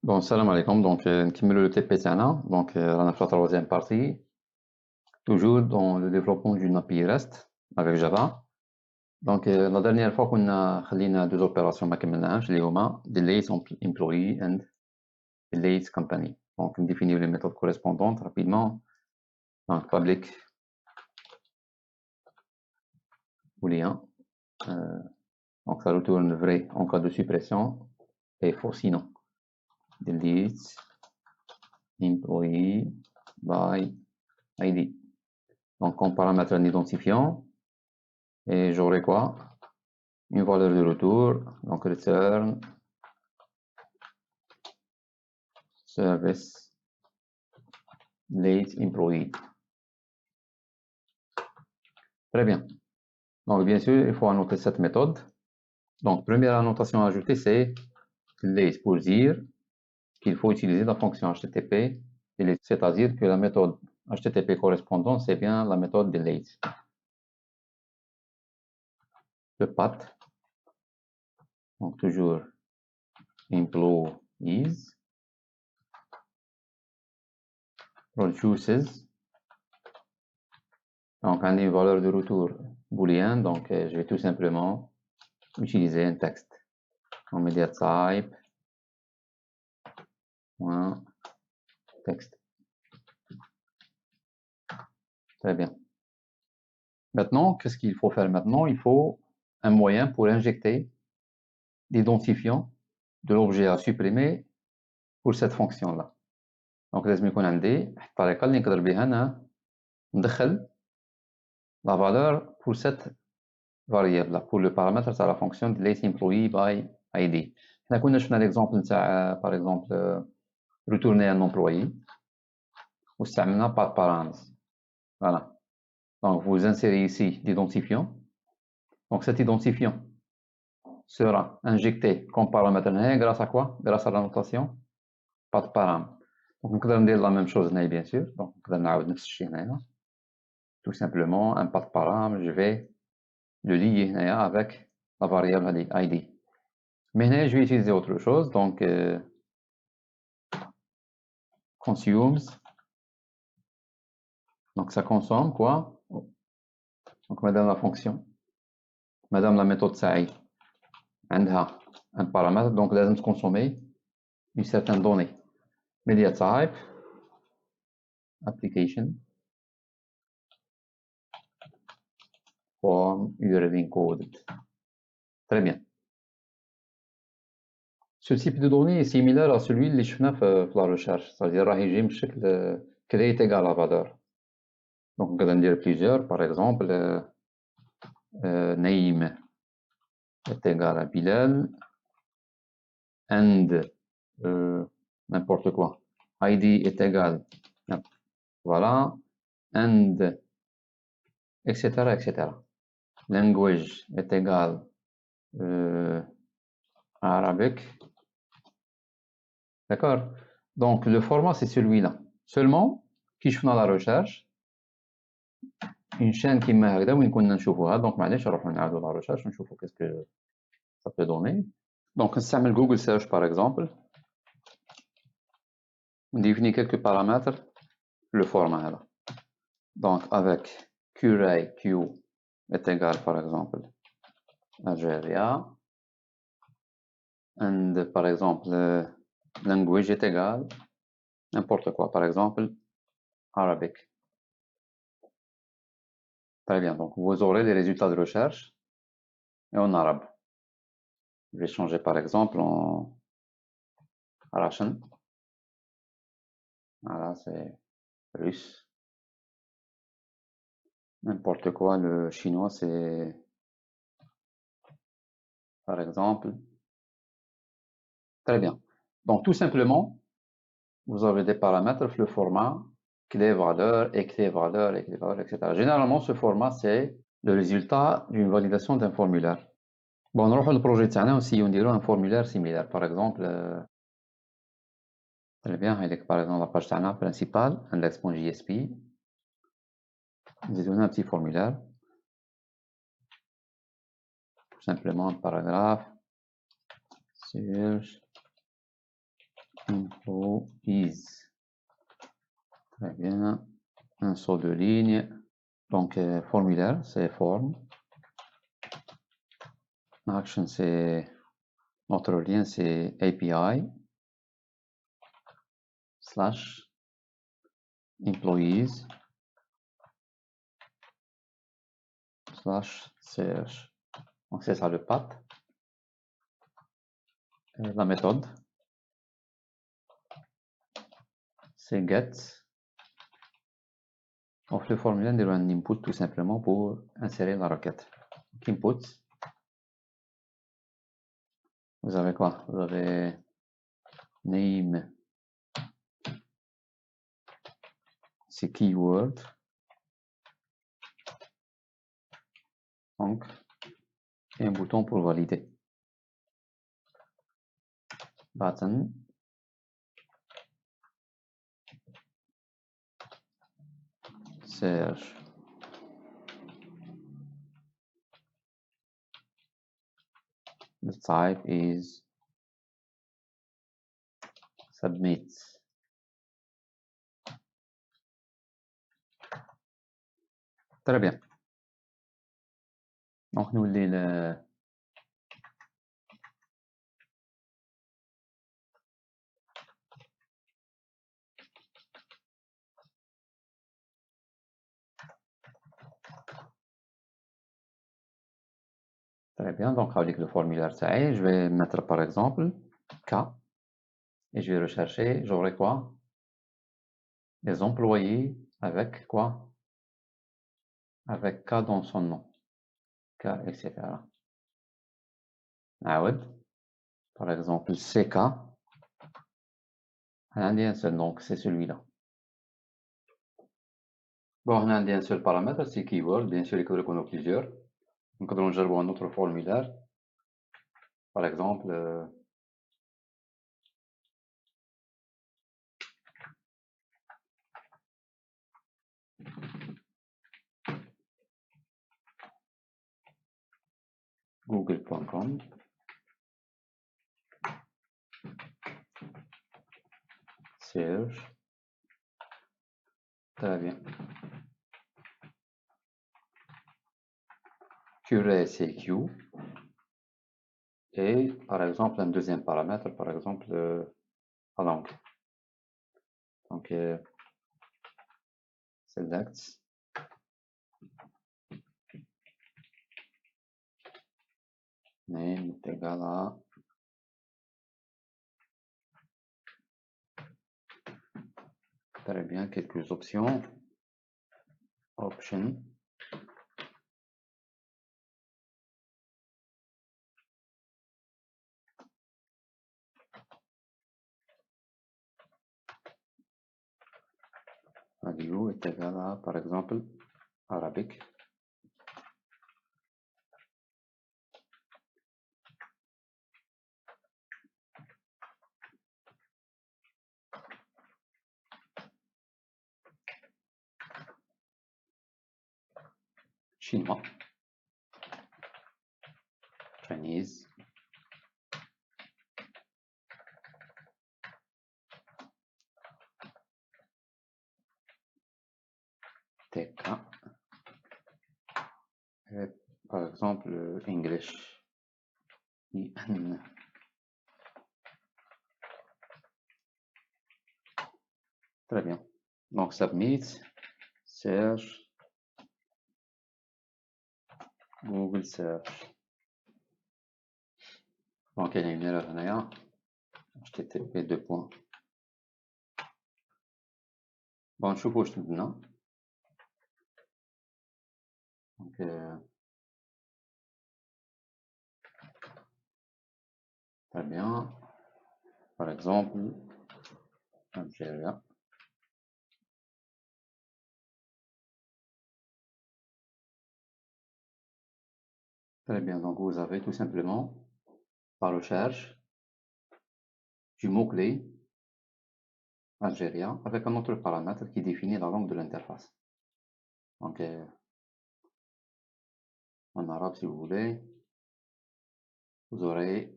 Bon, salam alaikum. Donc, le TP تاعنا. Donc, رانا في la troisième partie, toujours dans le développement d'une API REST avec Java. Donc, la dernière fois كنا خلينا deux opérations ما كملناهمش اللي هما delete employee and delete company. Donc, on définit les méthodes correspondantes rapidement. Donc, public booléen. Donc, ça retourne vrai en cas de suppression et faux sinon. Delete employee by ID. Donc, en paramètre un identifiant, et j'aurai quoi? Une valeur de retour, donc return service late employee. Très bien. Donc, bien sûr, il faut annoter cette méthode. Donc, première annotation à ajouter, c'est late pour dire qu'il faut utiliser la fonction HTTP, c'est-à-dire que la méthode HTTP correspondante, c'est bien la méthode de late. Le path, donc toujours employees, produces, donc on a une valeur de retour booléen, donc je vais tout simplement utiliser un texte. En media type, texte. Très bien. Maintenant, qu'est-ce qu'il faut faire maintenant? Il faut un moyen pour injecter l'identifiant de l'objet à supprimer pour cette fonction-là. Donc, لازم يكون عندي الطريقة اللي نقدر بها أنا ندخل la valeur pour cette variable-là, pour le paramètre تاع la fonction delete employee by ID. حنا كنا شفنا l'exemple نتاع par exemple retourner un employé واستعملنا path params. Voilà. Donc, vous insérez ici l'identifiant. Donc, cet identifiant sera injecté comme paramètre grâce à quoi? Grâce à la notation path param. Donc, نقدر ندير la même chose هنا bien sûr. Donc, نقدر نعاود نفس الشيء هنايا. Tout simplement, un path param, je vais le lier هنايا avec la variable ID. Mais هنا, je vais utiliser autre chose. Donc, consumes. Donc, ça consomme quoi? Donc, madame la fonction, madame la méthode تاعي عندها un paramètre, donc لازم consommer une certaine donnée. Media type, application, form, URL encoded. Très bien. Ce type de données est similaire à celui اللي شفنا في la recherche, c'est-à-dire راه يجي بشكل create égal à valeur. Donc نقدر ندير plusieurs, par exemple name est égal à Bilal and n'importe quoi. ID est égal, voilà, and etc. etc. Language est égal Arabic. D'accord? Donc le format c'est celui-là. Seulement, كي شفنا la recherche, une chaîne كيما هكذا وين كنا نشوفوها. Donc معليش نروحو نعاودو la recherche ونشوفو qu'est-ce que ça peut donner. Donc نستعمل Google Search par exemple. On définit quelques paramètres, le format هذا. Donc avec query q est égal par exemple Algeria and par exemple language est égal n'importe quoi, par exemple Arabic. Très bien, donc vous aurez les résultats de recherche et en arabe. Je vais changer par exemple en Russian. Voilà, c'est russe. N'importe quoi, le chinois c'est par exemple. Très bien. Donc tout simplement, vous avez des paramètres, le format, clé valeur, et clé valeur, et clé valeur, etc. Généralement, ce format, c'est le résultat d'une validation d'un formulaire. Bon, on va le projet تاعنا aussi, on dirait un formulaire similaire. Par exemple, très bien, par exemple, la page تاعنا principale, index.jsp. Nous avons un petit formulaire. Tout simplement un paragraphe. Search. employees. Très bien. Un saut de ligne. Donc, formulaire, c'est form. Action, c'est notre lien, c'est API slash employees slash search. Donc, c'est ça le path. La méthode, c'est get. Donc, le formulaire est un input tout simplement pour insérer la requête. Donc, input, vous avez quoi? Vous avez name, c'est keyword. Donc, et un bouton pour valider. Button. Search. The type is submit. Très bien. Donc, nous le Très bien. Donc, avec le formulaire, ça y est, je vais mettre par exemple K et je vais rechercher, j'aurai quoi? Les employés avec quoi? Avec K dans son nom. K, etc. Aoud, par exemple, CK, un un seul, donc c'est celui-là. Bon, on a un seul paramètre, c'est keyword, bien sûr, il faudrait qu'on ait plusieurs. Donc, on va un autre formulaire. Par exemple, google.com. Search. Très bien. Curé, c'est Q. Et par exemple, un deuxième paramètre, par exemple, la langue. Donc, select. Name est égal à très bien, quelques options. Option. Value est égal à, par exemple, Arabic. Chinois. Chinese. TK. Et par exemple, English. IN. Très bien. Donc, submit, search, Google search. Donc, il y a une erreur هنايا. HTTP 2 points. Bon, نشوفوا واش تبدنا. Donc, très bien. Par exemple, Algérie. Très bien. Donc, vous avez tout simplement, par recherche, du mot-clé algérien avec un autre paramètre qui définit la langue de l'interface. Donc, en arabe, si vous voulez, vous aurez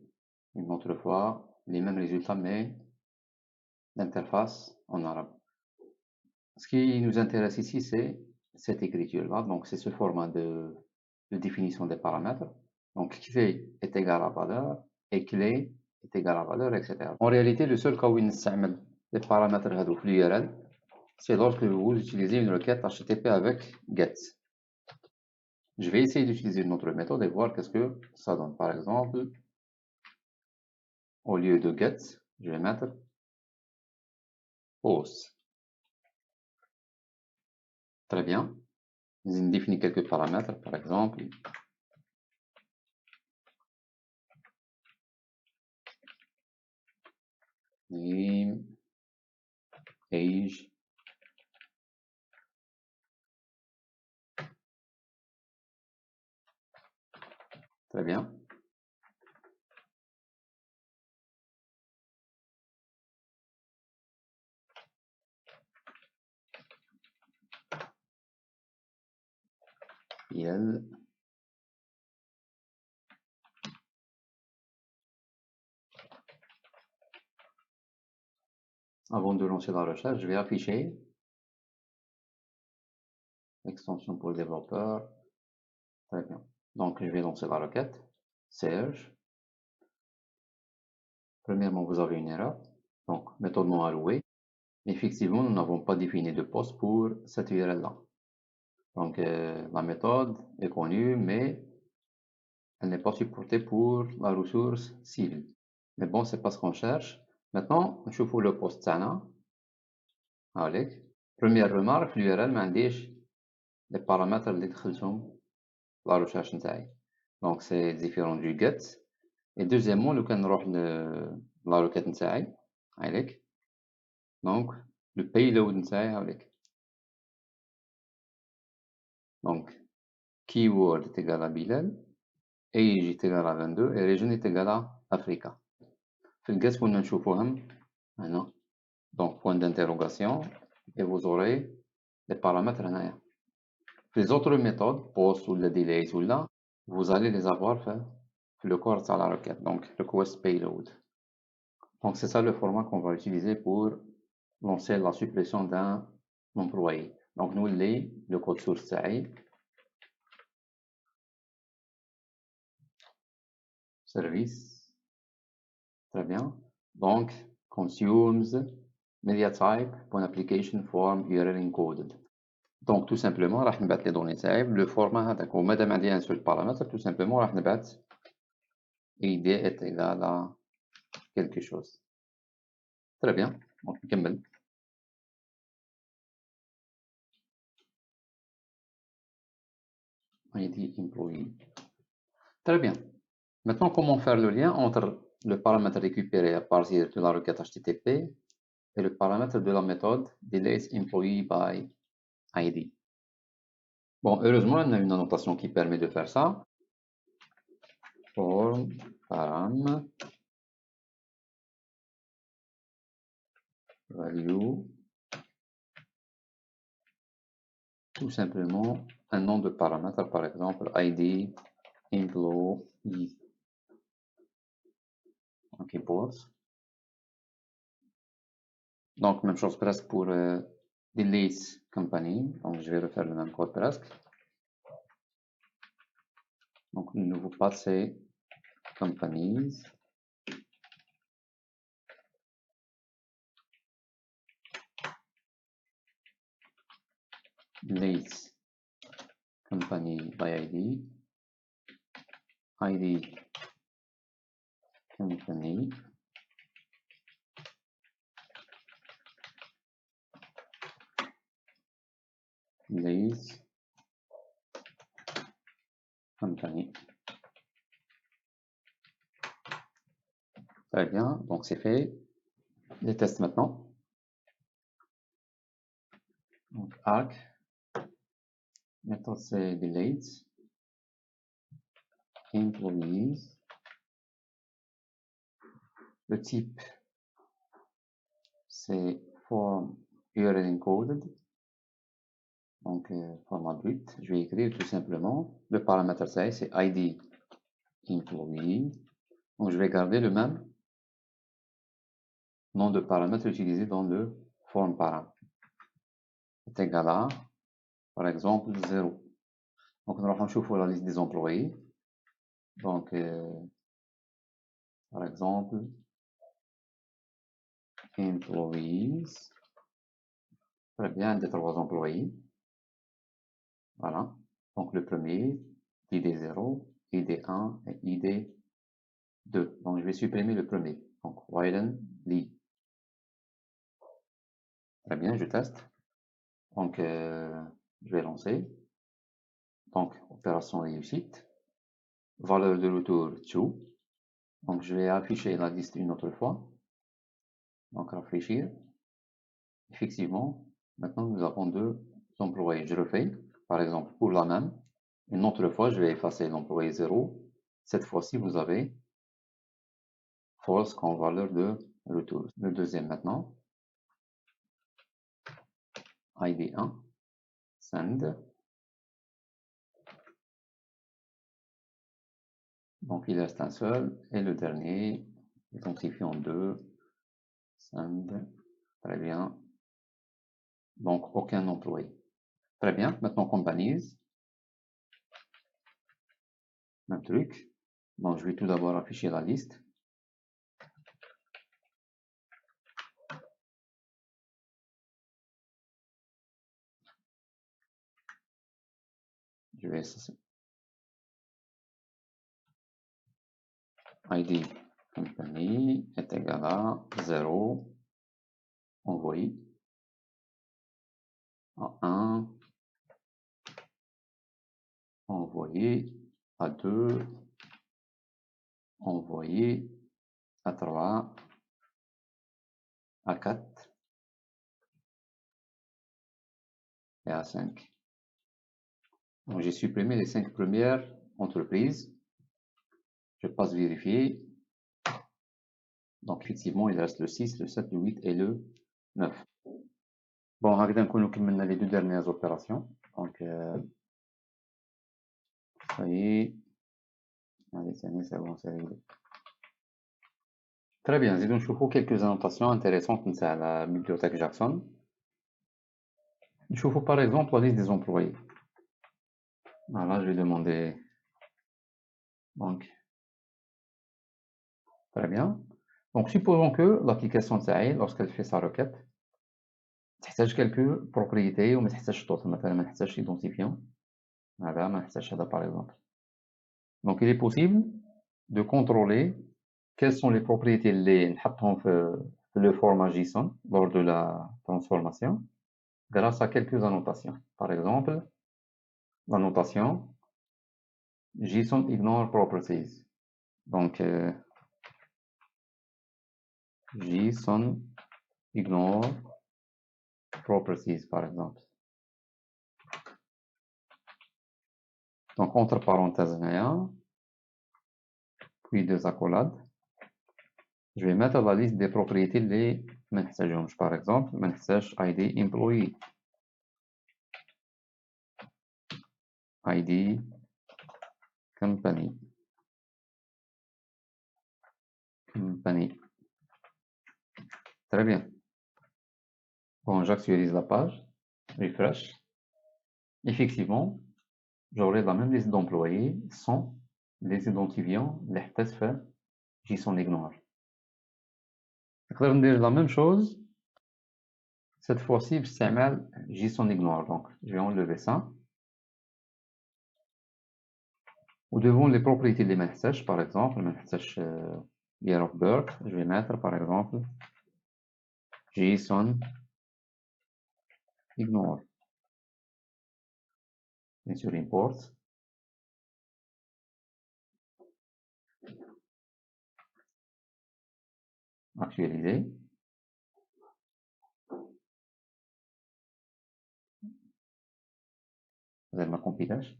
une autre fois les mêmes résultats, mais l'interface en arabe. Ce qui nous intéresse ici, c'est cette écriture-là. Donc, c'est ce format de définition des paramètres. Donc, clé est égal à valeur et clé est égal à valeur, etc. En réalité, le seul cas où il utilise les paramètres de l'URL, c'est lorsque vous utilisez une requête HTTP avec GET. Je vais essayer d'utiliser une autre méthode et voir qu'est-ce que ça donne. Par exemple, au lieu de GET, je vais mettre POST. Très bien. Je définis quelques paramètres, par exemple. Name, age. Très bien. IL. Avant de lancer la recherche, je vais afficher l'extension pour le développeur. Très bien. Donc, je vais lancer la requête. Serge. Premièrement, vous avez une erreur. Donc, méthode non allouée. Effectivement, nous n'avons pas défini de poste pour cette URL-là. Donc, la méthode est connue, mais elle n'est pas supportée pour la ressource civil. Mais bon, c'est pas ce qu'on cherche. Maintenant, je fous le poste تاعنا. هاوليك. Première remarque, l'URL ما عنديش les paramètres اللي دخلتهم la recherche نتاعي. Donc, c'est différent du get. Et deuxièmement, لو كان نروح la requête نتاعي. هاوليك. Donc, le payload نتاعي هاوليك. Donc, keyword est égal à Bilal, age est égal à 22 et region est égal à Africa. في الجس كنا نشوفوهم هنا. Donc, point d'interrogation et vous aurez les paramètres هنايا. Les autres méthodes, post ou le delay ou là, vous allez les avoir fait le corps à la requête, donc request payload. Donc, c'est ça le format qu'on va utiliser pour lancer la suppression d'un employé. Donc, nous, le code source service. Très bien. Donc, consumes media type application form URL encoded. Donc, tout simplement, راح نبعث les données تاعي le format هذاك ومادام عندي un seul paramètre, tout simplement راح نبعث id est égal à quelque chose. Très bien. Donc, نكمل. id employee. Très bien. Maintenant, comment faire le lien entre le paramètre récupéré à partir de la requête HTTP et le paramètre de la méthode delays_employee_by_id. Bon, heureusement, on a une annotation qui permet de faire ça. Form param value, tout simplement un nom de paramètre, par exemple id employee. Ok, pause. Donc, même chose presque pour delays company. Donc, je vais refaire le même code presque. Donc, le nouveau path, c'est companies. Delays company by ID. ID company. Delays company. Très bien, donc c'est fait. Les tests maintenant. Donc arc, méthode c'est delayed, employees. Le type c'est form URL encoded, donc format brut. Je vais écrire tout simplement. Le paramètre c'est id employee. Donc je vais garder le même nom de paramètre utilisé dans le form param est égal à, par exemple, 0. Donc, nous allons voir la liste des employés. Donc, par exemple, employees. Très bien, des 3 employés. Voilà. Donc, le premier, ID0, ID1 et ID2. Donc, je vais supprimer le premier. Donc, Wyden Lee. Très bien, je teste. Donc, je vais lancer. Donc, opération réussite. Valeur de retour true. Donc, je vais afficher la liste une autre fois. Donc, rafraîchir. Effectivement, maintenant, nous avons 2 employés. Je refais, par exemple, pour la même. Une autre fois, je vais effacer l'employé 0. Cette fois-ci, vous avez false comme valeur de retour. Le deuxième maintenant. ID1. Send. Donc, il reste un seul. Et le dernier, identifiant 2. Send. Très bien. Donc, aucun employé. Très bien. Maintenant, companies. Même truc. Donc, je vais tout d'abord afficher la liste. Je vais ID company est égal à 0. Envoyé à 1. Envoyé à 2. Envoyé à 3. À 4. Et à 5. Donc, j'ai supprimé les 5 premières entreprises. Je passe vérifier. Donc, effectivement, il reste le 6, le 7, le 8 et le 9. Bon, هكذا نكونوا كملنا les 2 dernières opérations. Donc, ça y est. Allez, c'est bon, c'est réglé. Très bien, نزيدو نشوفوا quelques annotations intéressantes نتاع la bibliothèque Jackson. نشوفوا par exemple la liste des employés. Voilà, je vais demander. Donc, très bien. Donc, supposons que l'application تاعي lorsqu'elle fait sa requête تحتاج quelques propriétés وما تحتاجش d'autres. مثلا ما نحتاجش identifiant. هذا ما نحتاجش هذا par exemple. Donc, il est possible de contrôler quelles sont les propriétés اللي نحطهم في le format JSON lors de la transformation grâce à quelques annotations. Par exemple, l'annotation JSON ignore properties. Donc, JSON ignore properties, par exemple. Donc, entre parenthèses, puis 2 accolades. Je vais mettre la liste des propriétés les managers. Par exemple, manager ID employee. ID company. Très bien. Bon, j'actualise la page. Refresh. Effectivement, j'aurai la même liste d'employés sans les identifiants, les حتى JSON ignore. نقدر ندير la même chose cette fois-ci باستعمال JSON ignore. Donc, je vais enlever ça. Ou devant les propriétés des messages, par exemple, le message year of birth, je vais mettre par exemple JSON ignore. Bien sûr, import. Actualiser. Vous avez ma compilage.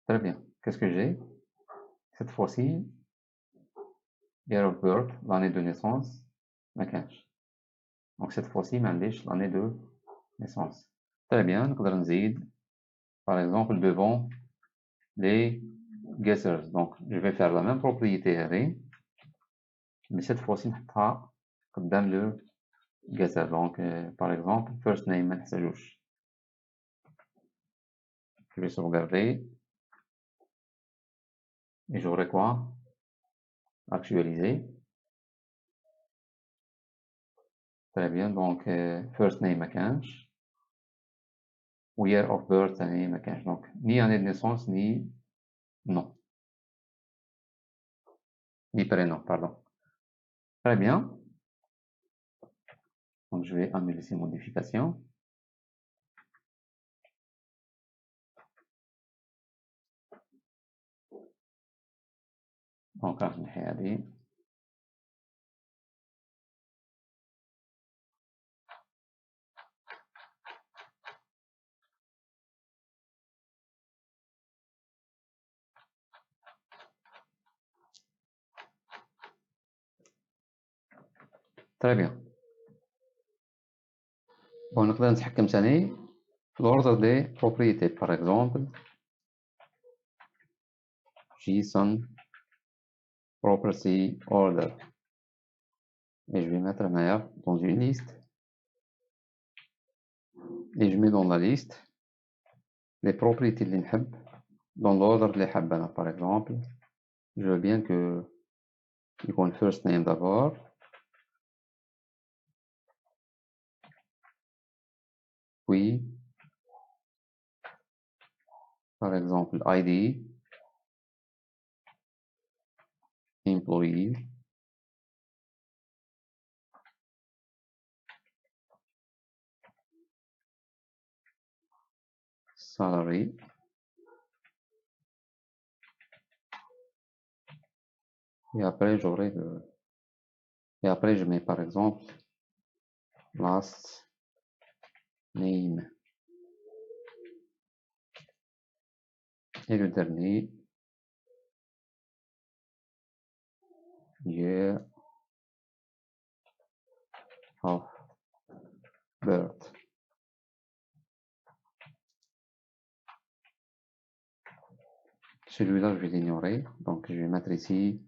Très bien. Qu'est-ce que j'ai? Cette fois-ci, year of birth, l'année de naissance, ma cache. Donc cette fois-ci, l'année de naissance. Très bien. نقدر نزيد par exemple devant les guessers. Donc je vais faire la même propriété array, mais cette fois-ci نحطها قدام le getter. Donc, par exemple, first name ما نحتاجوش. Je vais sauvegarder. Et j'aurai quoi? Actualiser. Très bien. Donc, first name ما كانش. و year of birth ثاني ما كانش. Donc, ni année de naissance, ni nom. Ni prénom, pardon. Très bien. Donc, je vais annuler ces modifications. Donc, راح نحي هذه. Très bien. Bon, نقدر نتحكم ثاني في l'ordre des propriétés. Par exemple, JSON property order. Et je vais mettre هنايا dans une liste. Et je mets dans la liste les propriétés اللي نحب dans l'ordre اللي حاب أنا. Par exemple, je veux bien que يكون first name d'abord. Puis, par exemple, ID, employee, salary, et après j'aurai et après je mets par exemple last name et le dernier year of birth. Celui-là je vais l'ignorer, donc je vais mettre ici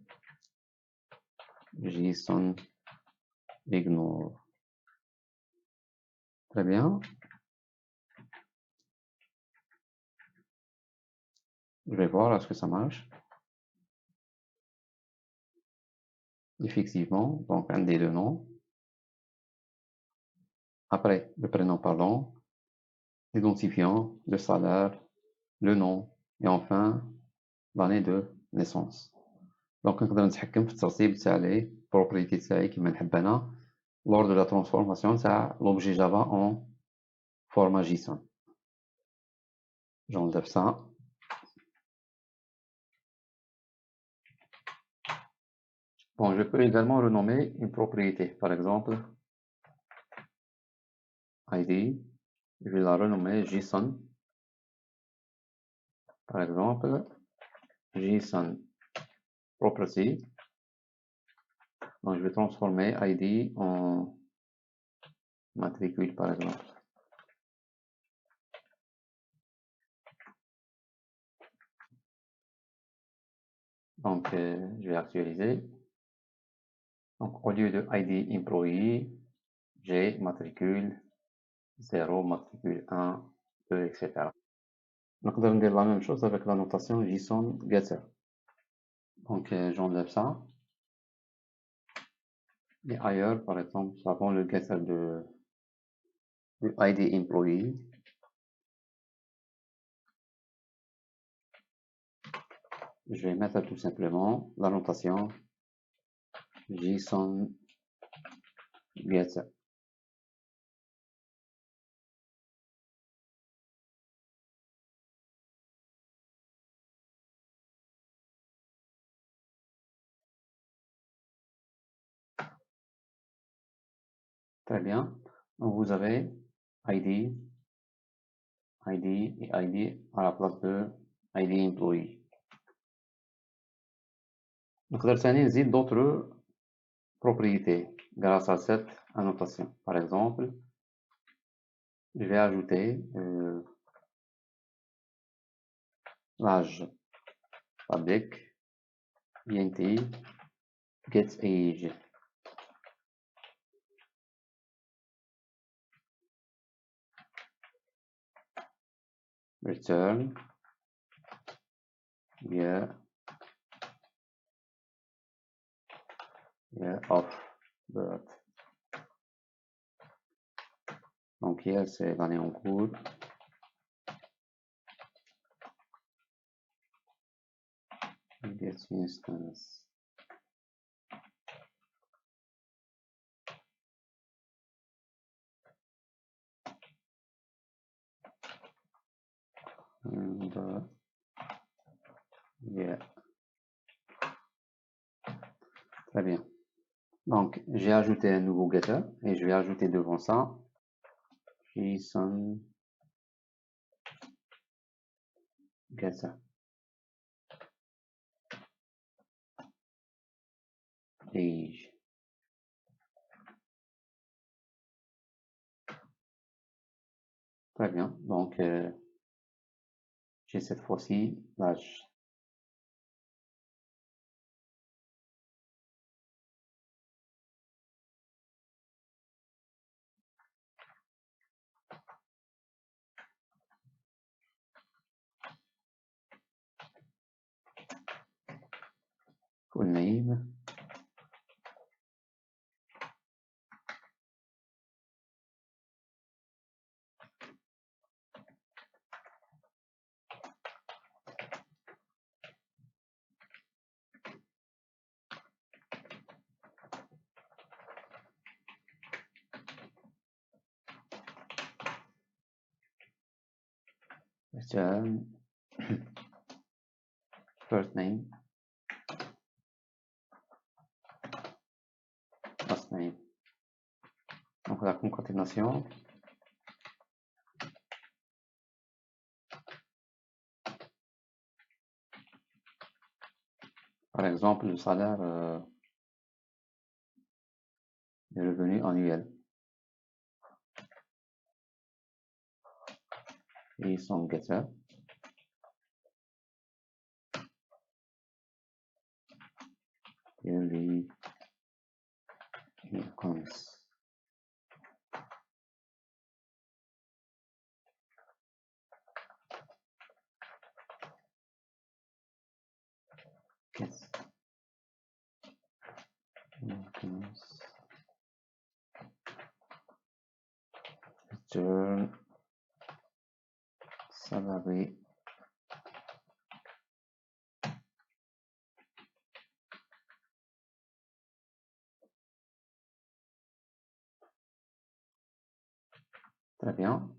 JSON ignore. Très bien. Je vais voir est-ce que ça marche. Effectivement, donc un des deux noms. Après, le prénom, pardon, l'identifiant, le salaire, le nom, et enfin, l'année de naissance. Donc نقدر نتحكم في الترتيب تاع لي بروبريتي تاعي كيما نحب انا lors de la transformation تاع l'objet Java en format JSON. J'enlève ça. Bon, je peux également renommer une propriété. Par exemple, ID, je vais la renommer JSON. Par exemple, JSON property. Donc, je vais transformer ID en matricule, par exemple. Donc, je vais actualiser. Donc, au lieu de ID employee, j'ai matricule 0, matricule 1, 2, etc. نقدر ندير la même chose avec la notation JSON getter. Donc, j'enlève ça. Et ailleurs, par exemple, avant le getter de ID employee, je vais mettre tout simplement la notation JSON getter. Très bien. Donc, vous avez ID, ID et ID à la place de ID employee. نقدر ثاني نزيد d'autres propriétés grâce à cette annotation. Par exemple, je vais ajouter l'âge public, int, get age. return year of birth. Donc year c'est l'année en cours. Get instance. And yeah. Très bien. Donc, j'ai ajouté un nouveau getter et je vais ajouter devant ça JSON getter. Age. Très bien. Donc, j'ai cette fois-ci l'âge. Full name. Return. First name. Last name. Donc, la concaténation. Par exemple, le salaire des revenus annuels. Et son getter. Yearly incomes. Yes. Incomes. Return. Salary. Très bien.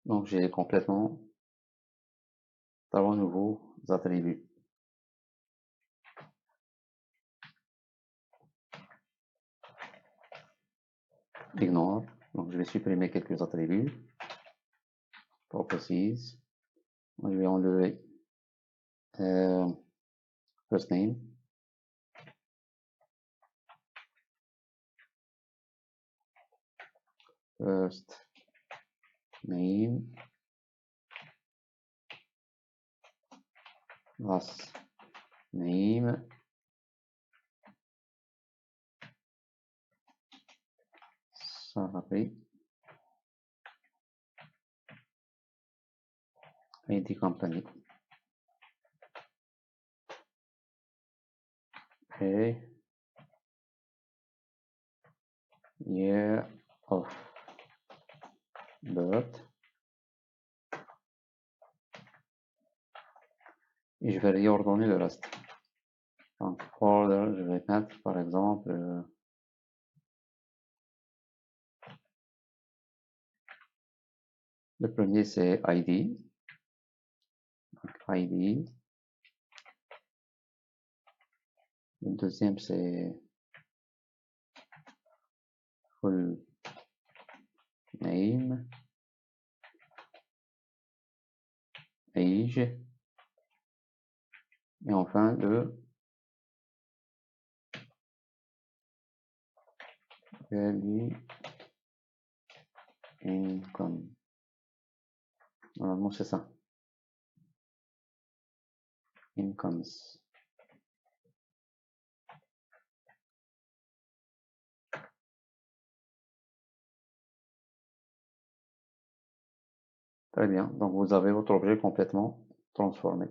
Donc, j'ai complètement trois nouveaux attributs. Ignore. Donc, je vais supprimer quelques attributs. Properties. Je vais enlever first name. First name. Last name. Salary. Et the company. Okay. Year of birth. Et je vais réordonner le reste. Donc, order, je vais mettre par exemple le premier c'est ID. Donc, ID. Le deuxième c'est full name. Age. Et enfin le yearly income. Normalement c'est ça. incomes. Très bien, donc vous avez votre objet complètement transformé.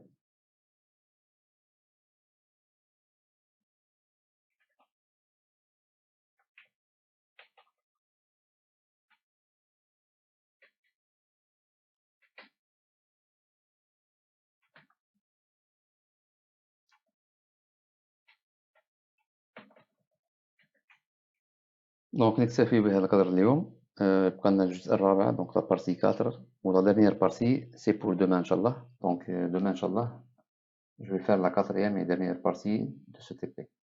دونك نكتفي بهذا القدر اليوم. بقى لنا الجزء الرابع دونك لا بارتي 4 و لا dernière partie c'est pour demain inchallah. Donc demain inchallah je vais faire la quatrième et dernière partie de ce TP.